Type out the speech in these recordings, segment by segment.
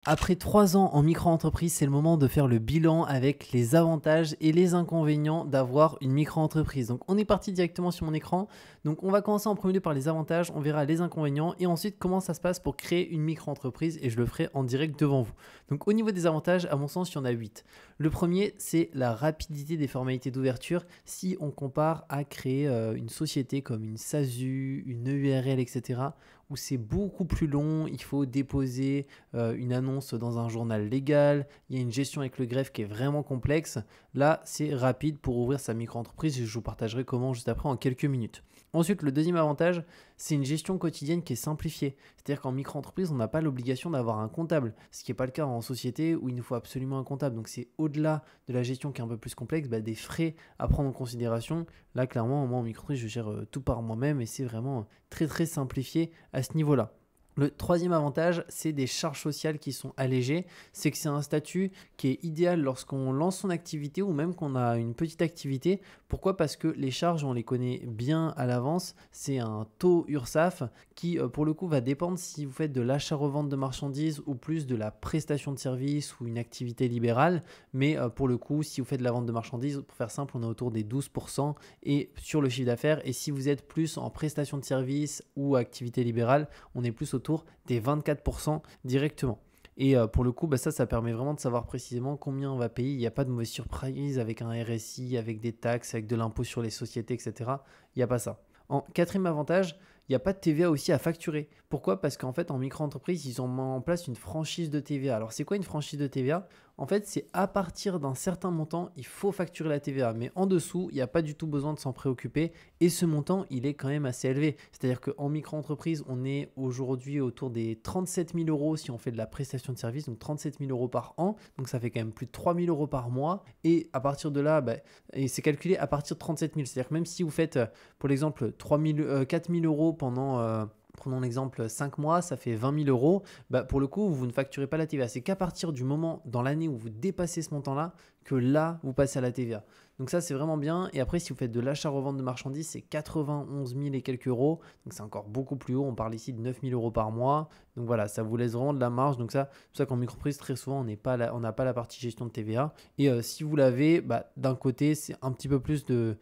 Après 3 ans en micro-entreprise, c'est le moment de faire le bilan avec les avantages et les inconvénients d'avoir une micro-entreprise. Donc on est parti directement sur mon écran. Donc on va commencer en premier lieu par les avantages, on verra les inconvénients et ensuite comment ça se passe pour créer une micro-entreprise et je le ferai en direct devant vous. Donc au niveau des avantages, à mon sens, il y en a 8. Le premier, c'est la rapidité des formalités d'ouverture si on compare à créer une société comme une SASU, une EURL, etc. où c'est beaucoup plus long, il faut déposer une annonce dans un journal légal, il y a une gestion avec le greffe qui est vraiment complexe. Là, c'est rapide pour ouvrir sa micro-entreprise et je vous partagerai comment juste après en quelques minutes. Ensuite, le deuxième avantage, c'est une gestion quotidienne qui est simplifiée. C'est-à-dire qu'en micro-entreprise, on n'a pas l'obligation d'avoir un comptable, ce qui n'est pas le cas en société où il nous faut absolument un comptable. Donc c'est au-delà de la gestion qui est un peu plus complexe, des frais à prendre en considération. Là, clairement, moi en micro-entreprise, je gère tout par moi-même et c'est vraiment très très simplifié à ce niveau-là. Le troisième avantage, c'est des charges sociales qui sont allégées. C'est que c'est un statut qui est idéal lorsqu'on lance son activité ou même qu'on a une petite activité. Pourquoi? Parce que les charges, on les connaît bien à l'avance. C'est un taux URSSAF qui, pour le coup, va dépendre si vous faites de l'achat-revente de marchandises ou plus de la prestation de services ou une activité libérale. Mais pour le coup, si vous faites de la vente de marchandises, pour faire simple, on est autour des 12% et sur le chiffre d'affaires. Et si vous êtes plus en prestation de services ou activité libérale, on est plus autour des 24% directement. Et pour le coup, ça permet vraiment de savoir précisément combien on va payer. Il n'y a pas de mauvaise surprise avec un RSI, avec des taxes, avec de l'impôt sur les sociétés, etc. Il n'y a pas ça. En quatrième avantage, il n'y a pas de TVA aussi à facturer. Pourquoi? Parce qu'en fait, en micro-entreprise, ils ont mis en place une franchise de TVA. Alors, c'est quoi une franchise de TVA? En fait, c'est à partir d'un certain montant, il faut facturer la TVA. Mais en dessous, il n'y a pas du tout besoin de s'en préoccuper. Et ce montant, il est quand même assez élevé. C'est-à-dire qu'en micro-entreprise, on est aujourd'hui autour des 37 000 euros si on fait de la prestation de service. Donc, 37 000 euros par an. Donc, ça fait quand même plus de 3 000 euros par mois. Et à partir de là, et c'est calculé à partir de 37 000. C'est-à-dire que même si vous faites, pour l'exemple, 4 000 euros pendant prenons l'exemple 5 mois, ça fait 20 000 euros. Pour le coup, vous ne facturez pas la TVA. C'est qu'à partir du moment dans l'année où vous dépassez ce montant-là, que là, vous passez à la TVA. Donc ça, c'est vraiment bien. Et après, si vous faites de l'achat-revente de marchandises, c'est 91 000 et quelques euros. Donc c'est encore beaucoup plus haut. On parle ici de 9 000 euros par mois. Donc voilà, ça vous laisse vraiment de la marge. Donc ça, c'est pour ça qu'en micro-entreprise, très souvent, on n'a pas la partie gestion de TVA. Et si vous l'avez, d'un côté, c'est un petit peu plus de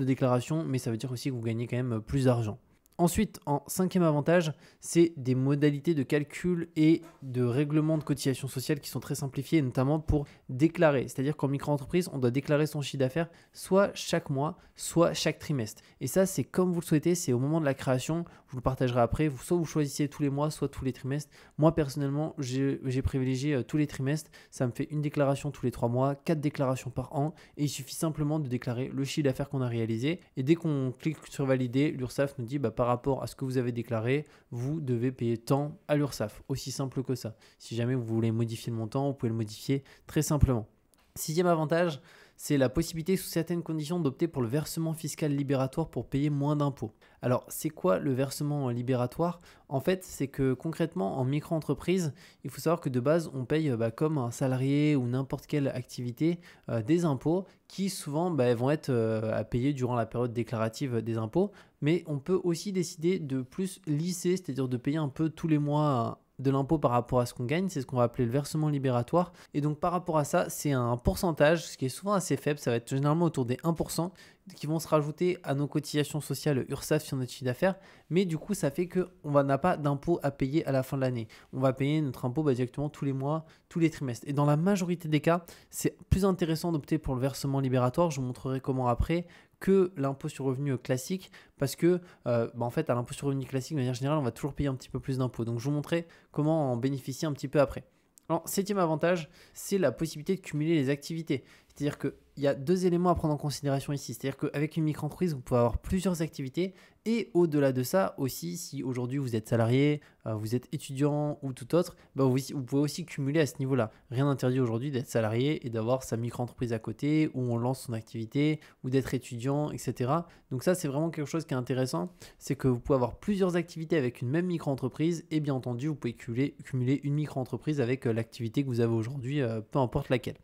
déclaration, mais ça veut dire aussi que vous gagnez quand même plus d'argent. Ensuite, en cinquième avantage, c'est des modalités de calcul et de règlement de cotisation sociale qui sont très simplifiées, notamment pour déclarer. C'est-à-dire qu'en micro-entreprise, on doit déclarer son chiffre d'affaires soit chaque mois, soit chaque trimestre. Et ça, c'est comme vous le souhaitez, c'est au moment de la création, je vous le partagerai après, soit vous choisissez tous les mois, soit tous les trimestres. Moi, personnellement, j'ai privilégié tous les trimestres. Ça me fait une déclaration tous les 3 mois, 4 déclarations par an. Et il suffit simplement de déclarer le chiffre d'affaires qu'on a réalisé. Et dès qu'on clique sur valider, l'URSSAF nous dit par rapport à ce que vous avez déclaré, vous devez payer tant à l'URSSAF. Aussi simple que ça. Si jamais vous voulez modifier le montant, vous pouvez le modifier très simplement. Sixième avantage, c'est la possibilité sous certaines conditions d'opter pour le versement fiscal libératoire pour payer moins d'impôts. Alors, c'est quoi le versement libératoire? En fait, c'est que concrètement, en micro-entreprise, il faut savoir que de base, on paye comme un salarié ou n'importe quelle activité des impôts qui souvent vont être à payer durant la période déclarative des impôts. Mais on peut aussi décider de plus lisser, c'est-à-dire de payer un peu tous les mois de l'impôt par rapport à ce qu'on gagne, c'est ce qu'on va appeler le versement libératoire. Et donc par rapport à ça, c'est un pourcentage, ce qui est souvent assez faible, ça va être généralement autour des 1% qui vont se rajouter à nos cotisations sociales URSSAF sur notre chiffre d'affaires. Mais du coup, ça fait qu'on n'a pas d'impôt à payer à la fin de l'année. On va payer notre impôt directement tous les mois, tous les trimestres. Et dans la majorité des cas, c'est plus intéressant d'opter pour le versement libératoire. Je vous montrerai comment après que l'impôt sur revenu classique parce que en fait à l'impôt sur revenu classique de manière générale on va toujours payer un petit peu plus d'impôts. Donc je vous montrerai comment en bénéficier un petit peu après. Alors, septième avantage, c'est la possibilité de cumuler les activités. C'est-à-dire qu'il y a 2 éléments à prendre en considération ici. C'est-à-dire qu'avec une micro-entreprise, vous pouvez avoir plusieurs activités. Et au-delà de ça aussi, si aujourd'hui vous êtes salarié, vous êtes étudiant ou tout autre, vous pouvez aussi cumuler à ce niveau-là. Rien n'interdit aujourd'hui d'être salarié et d'avoir sa micro-entreprise à côté où on lance son activité ou d'être étudiant, etc. Donc ça, c'est vraiment quelque chose qui est intéressant. C'est que vous pouvez avoir plusieurs activités avec une même micro-entreprise et bien entendu, vous pouvez cumuler une micro-entreprise avec l'activité que vous avez aujourd'hui, peu importe laquelle.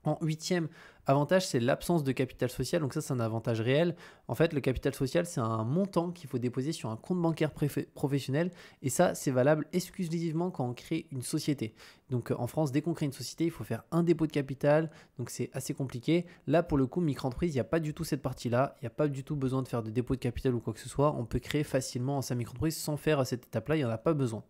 En huitième avantage, c'est l'absence de capital social. Donc ça, c'est un avantage réel. En fait, le capital social, c'est un montant qu'il faut déposer sur un compte bancaire professionnel. Et ça, c'est valable exclusivement quand on crée une société. Donc en France, dès qu'on crée une société, il faut faire un dépôt de capital. Donc c'est assez compliqué. Là, pour le coup, micro-entreprise, il n'y a pas du tout cette partie-là. Il n'y a pas du tout besoin de faire de dépôt de capital ou quoi que ce soit. On peut créer facilement sa micro-entreprise sans faire cette étape-là. Il n'y en a pas besoin.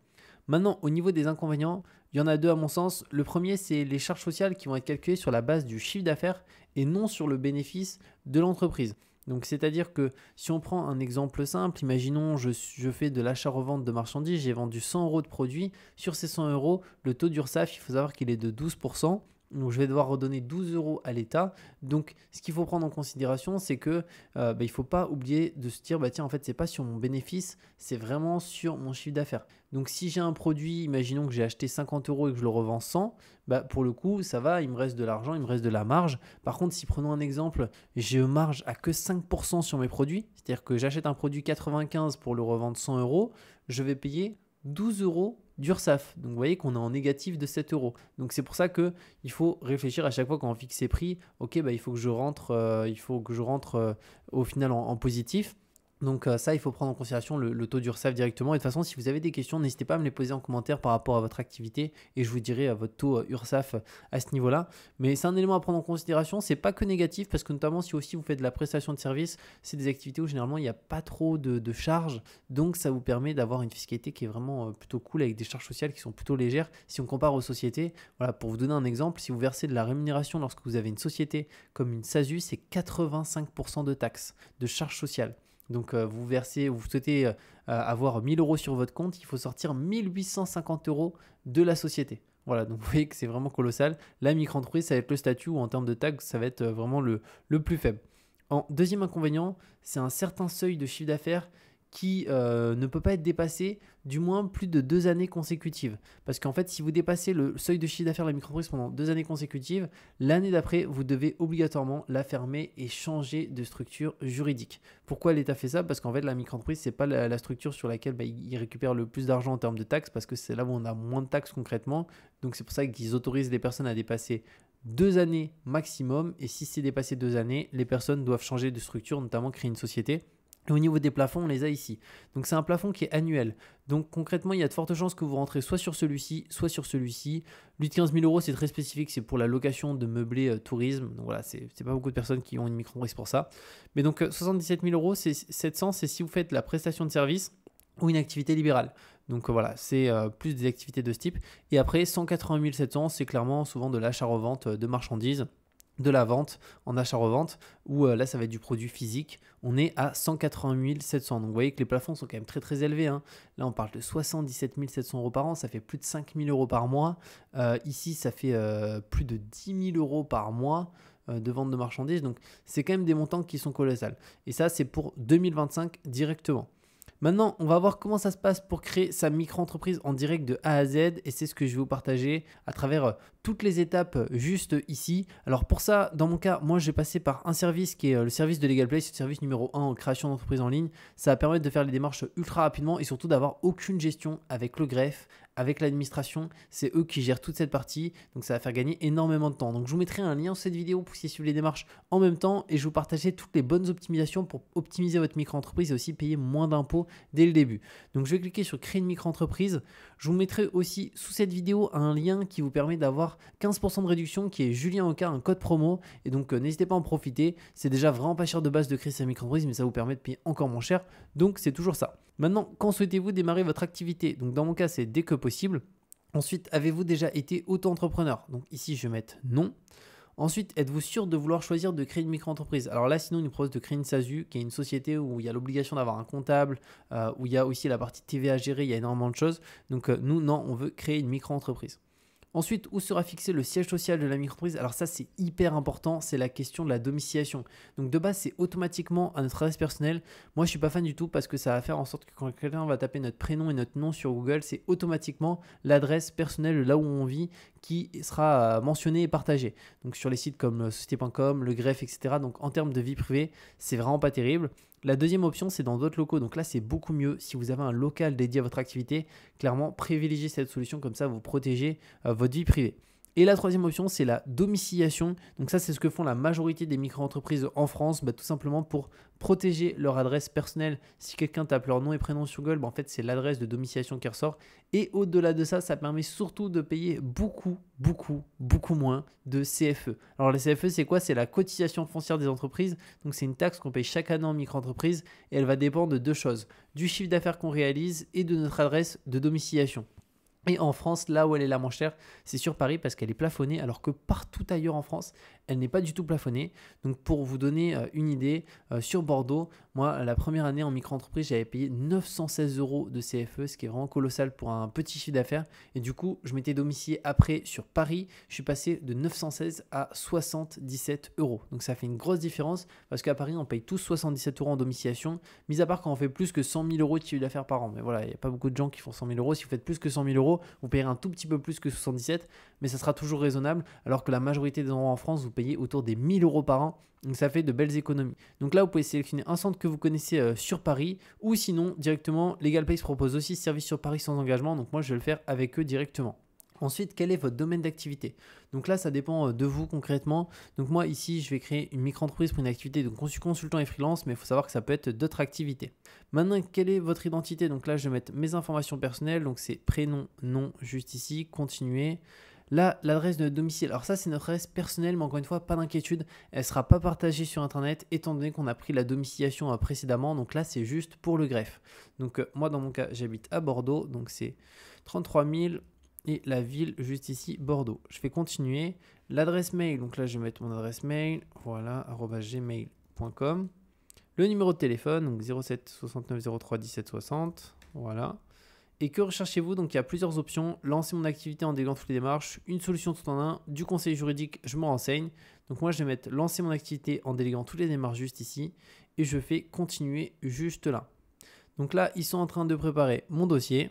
Maintenant, au niveau des inconvénients, il y en a deux à mon sens. Le premier, c'est les charges sociales qui vont être calculées sur la base du chiffre d'affaires et non sur le bénéfice de l'entreprise. Donc, c'est-à-dire que si on prend un exemple simple, imaginons je fais de l'achat-revente de marchandises, j'ai vendu 100 euros de produits. Sur ces 100 euros, le taux d'URSSAF, il faut savoir qu'il est de 12%. Donc, je vais devoir redonner 12 euros à l'État. Donc, ce qu'il faut prendre en considération, c'est que il ne faut pas oublier de se dire, tiens, en fait, ce n'est pas sur mon bénéfice, c'est vraiment sur mon chiffre d'affaires. Donc, si j'ai un produit, imaginons que j'ai acheté 50 euros et que je le revends 100, pour le coup, ça va, il me reste de l'argent, il me reste de la marge. Par contre, si prenons un exemple, je marge à que 5% sur mes produits, c'est-à-dire que j'achète un produit 95 pour le revendre 100 euros, je vais payer 12 euros d'URSSAF. Donc vous voyez qu'on est en négatif de 7 euros. Donc c'est pour ça qu'il faut réfléchir à chaque fois quand on fixe ses prix. Ok, il faut que je rentre, au final en positif. Donc ça, il faut prendre en considération le taux d'URSSAF directement. Et de toute façon, si vous avez des questions, n'hésitez pas à me les poser en commentaire par rapport à votre activité et je vous dirai votre taux URSSAF à ce niveau-là. Mais c'est un élément à prendre en considération. C'est pas que négatif parce que notamment si aussi vous faites de la prestation de service, c'est des activités où généralement il n'y a pas trop de charges. Donc ça vous permet d'avoir une fiscalité qui est vraiment plutôt cool avec des charges sociales qui sont plutôt légères. Si on compare aux sociétés, voilà, pour vous donner un exemple, si vous versez de la rémunération lorsque vous avez une société comme une SASU, c'est 85% de taxes, de charges sociales. Donc vous souhaitez avoir 1000 euros sur votre compte, il faut sortir 1850 euros de la société. Voilà, donc vous voyez que c'est vraiment colossal. La micro-entreprise, ça va être le statut où en termes de taxes, ça va être vraiment le plus faible. En deuxième inconvénient, c'est un certain seuil de chiffre d'affaires qui ne peut pas être dépassé du moins plus de 2 années consécutives. Parce qu'en fait, si vous dépassez le seuil de chiffre d'affaires de la micro-entreprise pendant 2 années consécutives, l'année d'après, vous devez obligatoirement la fermer et changer de structure juridique. Pourquoi l'État fait ça? Parce qu'en fait, la micro-entreprise, ce n'est pas la structure sur laquelle il récupère le plus d'argent en termes de taxes, parce que c'est là où on a moins de taxes concrètement. Donc c'est pour ça qu'ils autorisent les personnes à dépasser 2 années maximum. Et si c'est dépassé 2 années, les personnes doivent changer de structure, notamment créer une société. Et au niveau des plafonds, on les a ici. Donc c'est un plafond qui est annuel. Donc concrètement, il y a de fortes chances que vous rentrez soit sur celui-ci, soit sur celui-ci. Lui de 15 000 euros, c'est très spécifique, c'est pour la location de meublés tourisme. Donc voilà, c'est pas beaucoup de personnes qui ont une micro-entreprise pour ça. Mais donc 77 000 euros, c'est 700, c'est si vous faites la prestation de service ou une activité libérale. Donc voilà, c'est plus des activités de ce type. Et après, 180 700, c'est clairement souvent de l'achat-revente de marchandises, de la vente en achat-revente, où là ça va être du produit physique. On est à 180 700. Donc vous voyez que les plafonds sont quand même très très élevés, hein. Là on parle de 77 700 euros par an, ça fait plus de 5 000 euros par mois. Ici ça fait plus de 10 000 euros par mois de vente de marchandises. Donc c'est quand même des montants qui sont colossales. Et ça c'est pour 2025 directement. Maintenant, on va voir comment ça se passe pour créer sa micro-entreprise en direct de A à Z et c'est ce que je vais vous partager à travers toutes les étapes juste ici. Alors pour ça, dans mon cas, moi je vais passer par un service qui est le service de Legal Place, le service numéro 1 en création d'entreprise en ligne. Ça va permettre de faire les démarches ultra rapidement et surtout d'avoir aucune gestion avec le greffe, avec l'administration. C'est eux qui gèrent toute cette partie, donc ça va faire gagner énormément de temps. Donc je vous mettrai un lien sous cette vidéo pour suivre les démarches en même temps et je vous partagerai toutes les bonnes optimisations pour optimiser votre micro-entreprise et aussi payer moins d'impôts dès le début. Donc je vais cliquer sur créer une micro-entreprise. Je vous mettrai aussi sous cette vidéo un lien qui vous permet d'avoir 15% de réduction qui est Julien Oka, un code promo. Et donc n'hésitez pas à en profiter. C'est déjà vraiment pas cher de base de créer sa micro-entreprise, mais ça vous permet de payer encore moins cher. Donc c'est toujours ça. Maintenant, quand souhaitez-vous démarrer votre activité? Donc dans mon cas, c'est dès que possible. Ensuite, avez-vous déjà été auto-entrepreneur? Donc ici, je vais mettre non. Ensuite, êtes-vous sûr de vouloir choisir de créer une micro-entreprise? Alors là, sinon, il nous propose de créer une SASU, qui est une société où il y a l'obligation d'avoir un comptable, où il y a aussi la partie TVA à gérer, il y a énormément de choses. Donc nous, non, on veut créer une micro-entreprise. Ensuite, où sera fixé le siège social de la micro-entreprise? Alors ça, c'est hyper important, c'est la question de la domiciliation. Donc de base, c'est automatiquement à notre adresse personnelle. Moi, je ne suis pas fan du tout parce que ça va faire en sorte que quand quelqu'un va taper notre prénom et notre nom sur Google, c'est automatiquement l'adresse personnelle là où on vit qui sera mentionnée et partagée. Donc sur les sites comme société.com, le greffe, etc. Donc en termes de vie privée, c'est vraiment pas terrible. La deuxième option, c'est dans d'autres locaux. Donc là, c'est beaucoup mieux. Si vous avez un local dédié à votre activité, clairement, privilégiez cette solution. Comme ça, vous protégez votre vie privée. Et la troisième option, c'est la domiciliation. Donc ça, c'est ce que font la majorité des micro-entreprises en France, tout simplement pour protéger leur adresse personnelle. Si quelqu'un tape leur nom et prénom sur Google, en fait, c'est l'adresse de domiciliation qui ressort. Et au-delà de ça, ça permet surtout de payer beaucoup moins de CFE. Alors la CFE, c'est quoi? C'est la cotisation foncière des entreprises. Donc c'est une taxe qu'on paye chaque année en micro-entreprise et elle va dépendre de deux choses, du chiffre d'affaires qu'on réalise et de notre adresse de domiciliation. Et en France, là où elle est la moins chère, c'est sur Paris parce qu'elle est plafonnée, alors que partout ailleurs en France, elle n'est pas du tout plafonnée. Donc pour vous donner une idée, sur Bordeaux, moi, la première année en micro-entreprise, j'avais payé 916 € de CFE, ce qui est vraiment colossal pour un petit chiffre d'affaires. Et du coup, je m'étais domicilié après sur Paris, je suis passé de 916 à 77 €. Donc ça fait une grosse différence parce qu'à Paris, on paye tous 77 € en domiciliation, mis à part quand on fait plus que 100 000 € de chiffre d'affaires par an. Mais voilà, il n'y a pas beaucoup de gens qui font 100 000 €. Si vous faites plus que 100 000 €, vous payerez un tout petit peu plus que 77, mais ça sera toujours raisonnable, alors que la majorité des endroits en France, vous payez autour des 1000 € par an, donc ça fait de belles économies. Donc là, vous pouvez sélectionner un centre que vous connaissez sur Paris, ou sinon, directement, LegalPace propose aussi ce service sur Paris sans engagement, donc moi, je vais le faire avec eux directement. Ensuite, quel est votre domaine d'activité? Donc là, ça dépend de vous concrètement. Donc moi, ici, je vais créer une micro-entreprise pour une activité de consultant et freelance, mais il faut savoir que ça peut être d'autres activités. Maintenant, quelle est votre identité? Donc là, je vais mettre mes informations personnelles. Donc c'est prénom, nom, juste ici, continuer. Là, l'adresse de domicile. Alors ça, c'est notre adresse personnelle, mais encore une fois, pas d'inquiétude. Elle ne sera pas partagée sur Internet, étant donné qu'on a pris la domiciliation précédemment. Donc là, c'est juste pour le greffe. Donc moi, dans mon cas, j'habite à Bordeaux. Donc c'est 33 000. Et la ville juste ici, Bordeaux. Je vais continuer. L'adresse mail, donc là je vais mettre mon adresse mail, voilà, @gmail.com. Le numéro de téléphone, donc 07 69 03 17 60, voilà. Et que recherchez-vous? Donc il y a plusieurs options. Lancer mon activité en déléguant toutes les démarches, une solution tout en un, du conseil juridique, je me renseigne. Donc moi je vais mettre lancer mon activité en déléguant toutes les démarches juste ici. Et je fais continuer juste là. Donc là, ils sont en train de préparer mon dossier.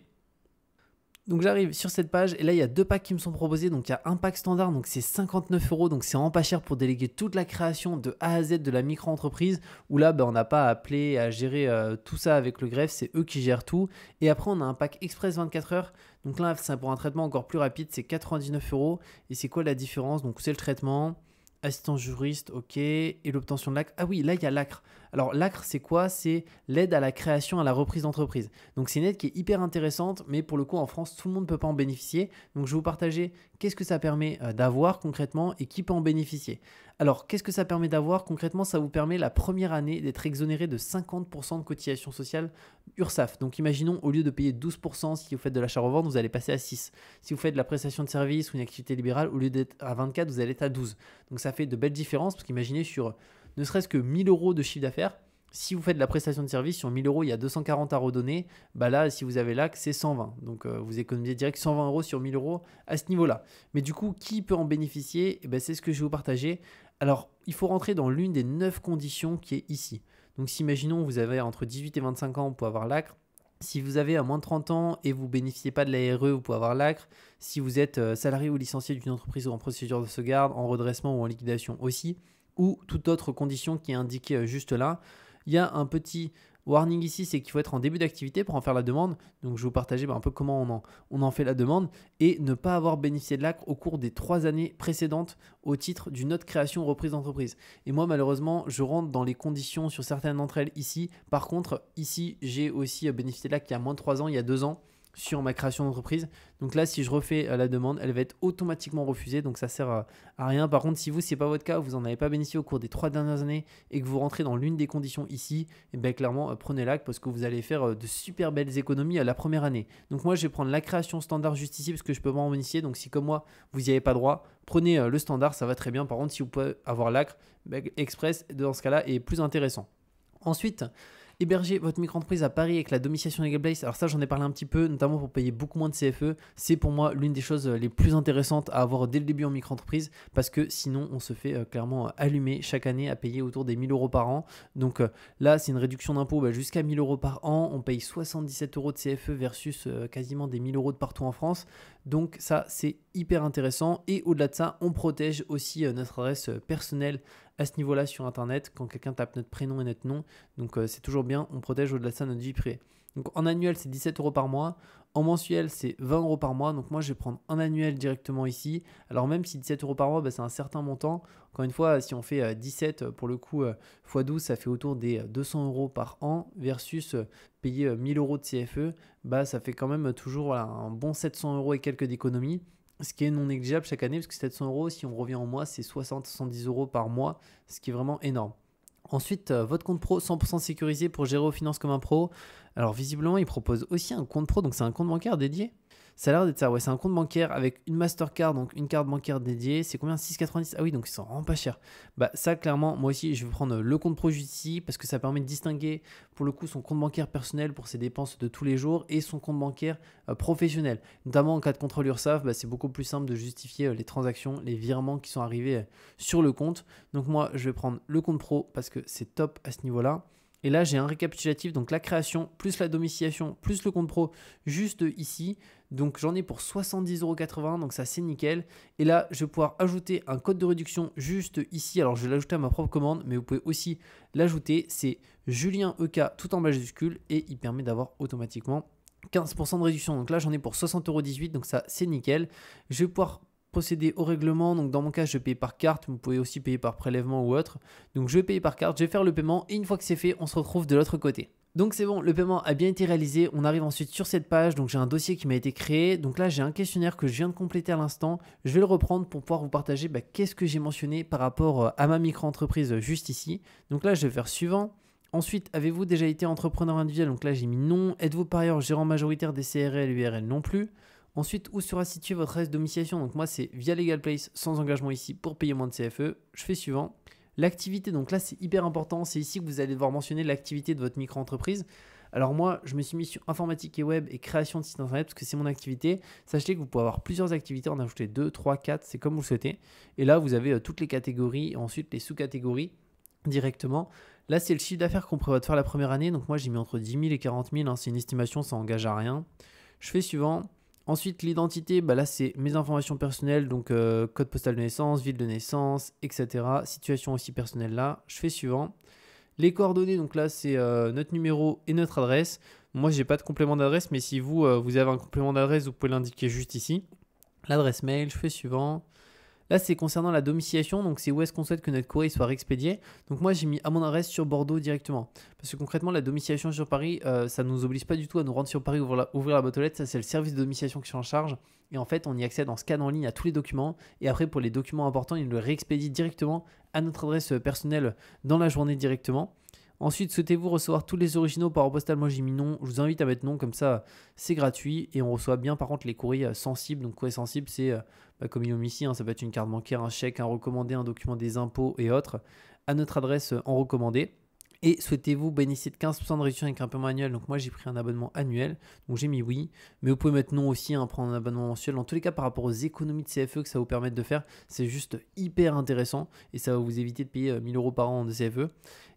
Donc j'arrive sur cette page et là il y a deux packs qui me sont proposés. Donc il y a un pack standard, donc c'est 59 €, donc c'est vraiment pas cher pour déléguer toute la création de A à Z de la micro-entreprise, où là on n'a pas à appeler, à gérer tout ça avec le greffe, c'est eux qui gèrent tout. Et après on a un pack express 24 heures, donc là c'est pour un traitement encore plus rapide, c'est 99 €. Et c'est quoi la différence? Donc c'est le traitement, assistant juriste, ok, et l'obtention de l'ACRE. Ah oui, là il y a l'ACRE. Alors l'ACRE, c'est quoi? C'est l'aide à la création, à la reprise d'entreprise. Donc c'est une aide qui est hyper intéressante, mais pour le coup en France, tout le monde ne peut pas en bénéficier. Donc je vais vous partager qu'est-ce que ça permet d'avoir concrètement et qui peut en bénéficier. Alors qu'est-ce que ça permet d'avoir concrètement? Ça vous permet la première année d'être exonéré de 50% de cotisation sociale URSSAF. Donc imaginons, au lieu de payer 12% si vous faites de l'achat-revente, vous allez passer à 6. Si vous faites de la prestation de service ou une activité libérale, au lieu d'être à 24, vous allez être à 12. Donc ça fait de belles différences, parce qu'imaginez sur ne serait-ce que 1000 € de chiffre d'affaires, si vous faites de la prestation de service, sur 1000 €, il y a 240 à redonner. Là, si vous avez l'AC, c'est 120. Donc, vous économisez direct 120 € sur 1000 € à ce niveau-là. Mais du coup, qui peut en bénéficier? C'est ce que je vais vous partager. Alors, il faut rentrer dans l'une des 9 conditions qui est ici. Donc, si imaginons vous avez entre 18 et 25 ans, vous pouvez avoir l'ACRE. Si vous avez à moins de 30 ans et vous ne bénéficiez pas de la RE, vous pouvez avoir l'ACRE. Si vous êtes salarié ou licencié d'une entreprise ou en procédure de sauvegarde, en redressement ou en liquidation aussi, ou toute autre condition qui est indiquée juste là. Il y a un petit warning ici, c'est qu'il faut être en début d'activité pour en faire la demande. Donc je vais vous partager un peu comment on en fait la demande, et ne pas avoir bénéficié de l'ACRE au cours des 3 années précédentes au titre d'une autre création ou reprise d'entreprise. Et moi malheureusement, je rentre dans les conditions sur certaines d'entre elles ici. Par contre, ici, j'ai aussi bénéficié de l'ACRE il y a moins de 3 ans, il y a 2 ans, sur ma création d'entreprise. Donc là, si je refais la demande, elle va être automatiquement refusée. Donc ça sert à rien. Par contre, si vous, ce n'est pas votre cas, vous n'en avez pas bénéficié au cours des 3 dernières années et que vous rentrez dans l'une des conditions ici, clairement, prenez l'ACRE parce que vous allez faire de super belles économies à la première année. Donc moi, je vais prendre la création standard juste ici parce que je peux pas en bénéficier. Donc si comme moi, vous n'y avez pas droit, prenez le standard, ça va très bien. Par contre, si vous pouvez avoir l'ACRE, Express, dans ce cas-là, est plus intéressant. Ensuite, héberger votre micro-entreprise à Paris avec la domiciliation LegalPace. Alors ça, j'en ai parlé un petit peu, notamment pour payer beaucoup moins de CFE. C'est pour moi l'une des choses les plus intéressantes à avoir dès le début en micro-entreprise, parce que sinon, on se fait clairement allumer chaque année à payer autour des 1000 € par an. Donc là, c'est une réduction d'impôt jusqu'à 1000 € par an. On paye 77 € de CFE versus quasiment des 1000 € de partout en France. Donc ça, c'est hyper intéressant. Et au-delà de ça, on protège aussi notre adresse personnelle à ce niveau-là sur Internet, quand quelqu'un tape notre prénom et notre nom. Donc c'est toujours bien, on protège au-delà de ça notre vie privée. Donc en annuel, c'est 17 € par mois. En mensuel, c'est 20 euros par mois. Donc moi, je vais prendre un annuel directement ici. Alors même si 17 euros par mois, bah, c'est un certain montant. Encore une fois, si on fait 17 pour le coup x 12, ça fait autour des 200 euros par an versus payer 1000 euros de CFE. Bah, ça fait quand même toujours voilà, un bon 700 euros et quelques d'économies. Ce qui est non négligeable chaque année, parce que 700 euros, si on revient en mois, c'est 60-70 euros par mois, ce qui est vraiment énorme. Ensuite, votre compte pro 100% sécurisé pour gérer vos finances comme un pro. Alors visiblement, il propose aussi un compte pro, donc c'est un compte bancaire dédié. Ça a l'air d'être ça, ouais, c'est un compte bancaire avec une Mastercard, donc une carte bancaire dédiée. C'est combien? 6,90? Ah oui, donc ils sont vraiment pas chers. Bah ça, clairement, moi aussi, je vais prendre le compte pro juste ici parce que ça permet de distinguer pour le coup son compte bancaire personnel pour ses dépenses de tous les jours et son compte bancaire professionnel. Notamment en cas de contrôle URSSAF, bah, c'est beaucoup plus simple de justifier les transactions, les virements qui sont arrivés sur le compte. Donc moi, je vais prendre le compte pro parce que c'est top à ce niveau-là. Et là, j'ai un récapitulatif, donc la création, plus la domiciliation, plus le compte pro, juste ici. Donc j'en ai pour 70,80 €, donc ça c'est nickel. Et là, je vais pouvoir ajouter un code de réduction juste ici. Alors je vais l'ajouter à ma propre commande, mais vous pouvez aussi l'ajouter. C'est Julien EK tout en majuscule et il permet d'avoir automatiquement 15% de réduction. Donc là, j'en ai pour 60,18 €, donc ça c'est nickel. Je vais pouvoir procéder au règlement. Donc dans mon cas, je paye par carte. Vous pouvez aussi payer par prélèvement ou autre. Donc je vais payer par carte, je vais faire le paiement et une fois que c'est fait, on se retrouve de l'autre côté. Donc c'est bon, le paiement a bien été réalisé. On arrive ensuite sur cette page. Donc j'ai un dossier qui m'a été créé. Donc là, j'ai un questionnaire que je viens de compléter à l'instant. Je vais le reprendre pour pouvoir vous partager qu'est-ce que j'ai mentionné par rapport à ma micro-entreprise juste ici. Donc là, je vais faire suivant. Ensuite, avez-vous déjà été entrepreneur individuel? Donc là, j'ai mis non. Êtes-vous par ailleurs gérant majoritaire des CRL, URL? Non plus. Ensuite, où sera situé votre adresse de domiciliation? Donc moi, c'est via LegalPlace, sans engagement ici, pour payer moins de CFE. Je fais suivant. L'activité, donc là, c'est hyper important. C'est ici que vous allez devoir mentionner l'activité de votre micro-entreprise. Alors moi, je me suis mis sur informatique et web et création de site internet parce que c'est mon activité. Sachez que vous pouvez avoir plusieurs activités, en ajouter 2, 3, 4, c'est comme vous le souhaitez. Et là, vous avez toutes les catégories et ensuite les sous-catégories directement. Là, c'est le chiffre d'affaires qu'on prévoit de faire la première année. Donc moi, j'ai mis entre 10 000 et 40 000. C'est une estimation, ça n'engage à rien. Je fais suivant. Ensuite, l'identité, là, c'est mes informations personnelles, donc code postal de naissance, ville de naissance, etc. Situation aussi personnelle là. Je fais suivant. Les coordonnées, donc là, c'est notre numéro et notre adresse. Moi, je n'ai pas de complément d'adresse, mais si vous avez un complément d'adresse, vous pouvez l'indiquer juste ici. L'adresse mail, je fais suivant. Là, c'est concernant la domiciliation, donc c'est où est-ce qu'on souhaite que notre courrier soit réexpédié. Donc moi, j'ai mis à mon adresse sur Bordeaux directement. Parce que concrètement, la domiciliation sur Paris, ça ne nous oblige pas du tout à nous rendre sur Paris, ouvrir la boîte aux lettres. Ça, c'est le service de domiciliation qui s'en charge. Et en fait, on y accède en scan en ligne à tous les documents. Et après, pour les documents importants, il le réexpédie directement à notre adresse personnelle dans la journée directement. Ensuite, souhaitez-vous recevoir tous les originaux par postal? Moi, j'ai mis non. Je vous invite à mettre non, comme ça, c'est gratuit. Et on reçoit bien, par contre, les courriers sensibles. Donc, courrier sensible, c'est comme ils ont mis ici, ça peut être une carte bancaire, un chèque, un recommandé, un document des impôts et autres, à notre adresse en recommandé. Et souhaitez-vous bénéficier de 15% de réduction avec un paiement annuel? Donc moi j'ai pris un abonnement annuel, donc j'ai mis oui, mais vous pouvez mettre non aussi, prendre un abonnement mensuel. Dans tous les cas, par rapport aux économies de CFE que ça va vous permettre de faire, c'est juste hyper intéressant et ça va vous éviter de payer 1000 € par an de CFE.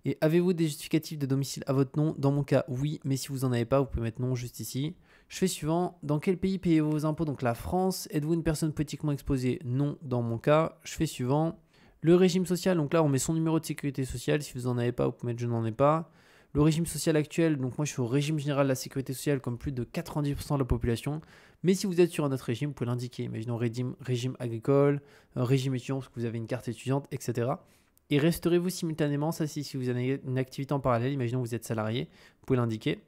Et avez-vous des justificatifs de domicile à votre nom? Dans mon cas, oui, mais si vous n'en avez pas, vous pouvez mettre non juste ici. Je fais suivant. Dans quel pays payez-vous vos impôts? Donc la France. Êtes-vous une personne politiquement exposée? Non, dans mon cas. Je fais suivant. Le régime social, donc là on met son numéro de sécurité sociale. Si vous n'en avez pas, vous pouvez mettre je n'en ai pas. Le régime social actuel, donc moi je suis au régime général de la sécurité sociale comme plus de 90% de la population. Mais si vous êtes sur un autre régime, vous pouvez l'indiquer. Imaginons régime agricole, régime étudiant parce que vous avez une carte étudiante, etc. Et resterez-vous simultanément, ça c'est si vous avez une activité en parallèle, imaginons que vous êtes salarié, vous pouvez l'indiquer.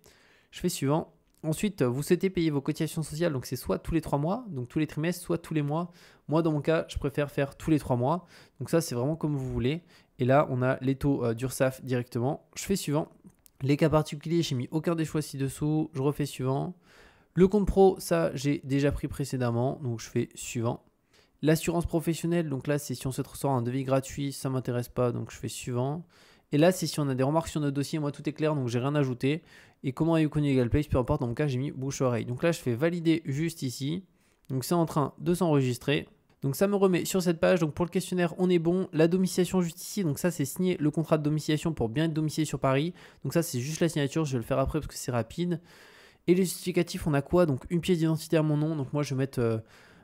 Je fais suivant. Ensuite, vous souhaitez payer vos cotisations sociales, donc c'est soit tous les 3 mois, donc tous les trimestres, soit tous les mois. Moi, dans mon cas, je préfère faire tous les 3 mois. Donc ça, c'est vraiment comme vous voulez. Et là, on a les taux d'URSSAF directement. Je fais suivant. Les cas particuliers, j'ai mis aucun des choix ci-dessous. Je refais suivant. Le compte pro, ça, j'ai déjà pris précédemment, donc je fais suivant. L'assurance professionnelle, donc là, c'est si on souhaite recevoir un devis gratuit, ça ne m'intéresse pas, donc je fais suivant. Et là, c'est si on a des remarques sur notre dossier. Moi, tout est clair, donc j'ai rien ajouté. Et comment avez-vous connu LegalPlace? Peu importe, dans mon cas, j'ai mis bouche-oreille. Donc là, je fais valider juste ici. Donc c'est en train de s'enregistrer. Donc ça me remet sur cette page. Donc pour le questionnaire, on est bon. La domiciliation juste ici. Donc ça, c'est signer le contrat de domiciliation pour bien être domicilié sur Paris. Donc ça, c'est juste la signature. Je vais le faire après parce que c'est rapide. Et les justificatifs, on a quoi? Donc une pièce d'identité à mon nom. Donc moi, je vais mettre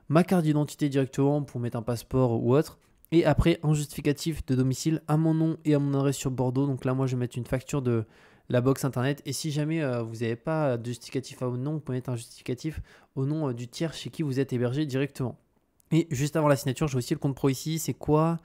ma carte d'identité directement pour mettre un passeport ou autre. Et après, un justificatif de domicile à mon nom et à mon adresse sur Bordeaux. Donc là, moi, je vais mettre une facture de la box internet. Et si jamais vous n'avez pas de justificatif à votre nom, vous pouvez mettre un justificatif au nom du tiers chez qui vous êtes hébergé directement. Et juste avant la signature, j'ai aussi le compte pro ici. C'est quoi?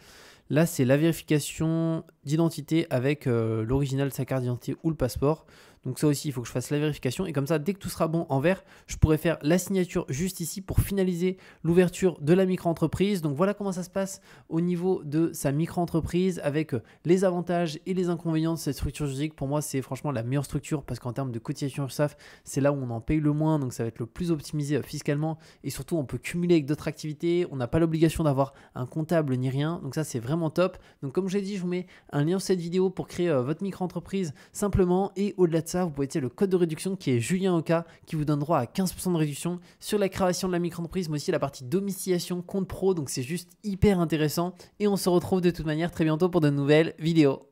Là, c'est la vérification d'identité avec l'original de sa carte d'identité ou le passeport. Donc ça aussi, il faut que je fasse la vérification. Et comme ça, dès que tout sera bon en vert, je pourrai faire la signature juste ici pour finaliser l'ouverture de la micro-entreprise. Donc voilà comment ça se passe au niveau de sa micro-entreprise avec les avantages et les inconvénients de cette structure juridique. Pour moi, c'est franchement la meilleure structure parce qu'en termes de cotisation URSSAF, c'est là où on en paye le moins. Donc ça va être le plus optimisé fiscalement. Et surtout, on peut cumuler avec d'autres activités. On n'a pas l'obligation d'avoir un comptable ni rien. Donc ça, c'est vraiment top. Donc comme je l'ai dit, je vous mets un lien sur cette vidéo pour créer votre micro-entreprise simplement. Et au-delà de ça, vous pouvez utiliser le code de réduction qui est Julien Oka qui vous donne droit à 15% de réduction sur la création de la micro-entreprise, mais aussi la partie domiciliation, compte pro. Donc c'est juste hyper intéressant. Et on se retrouve de toute manière très bientôt pour de nouvelles vidéos.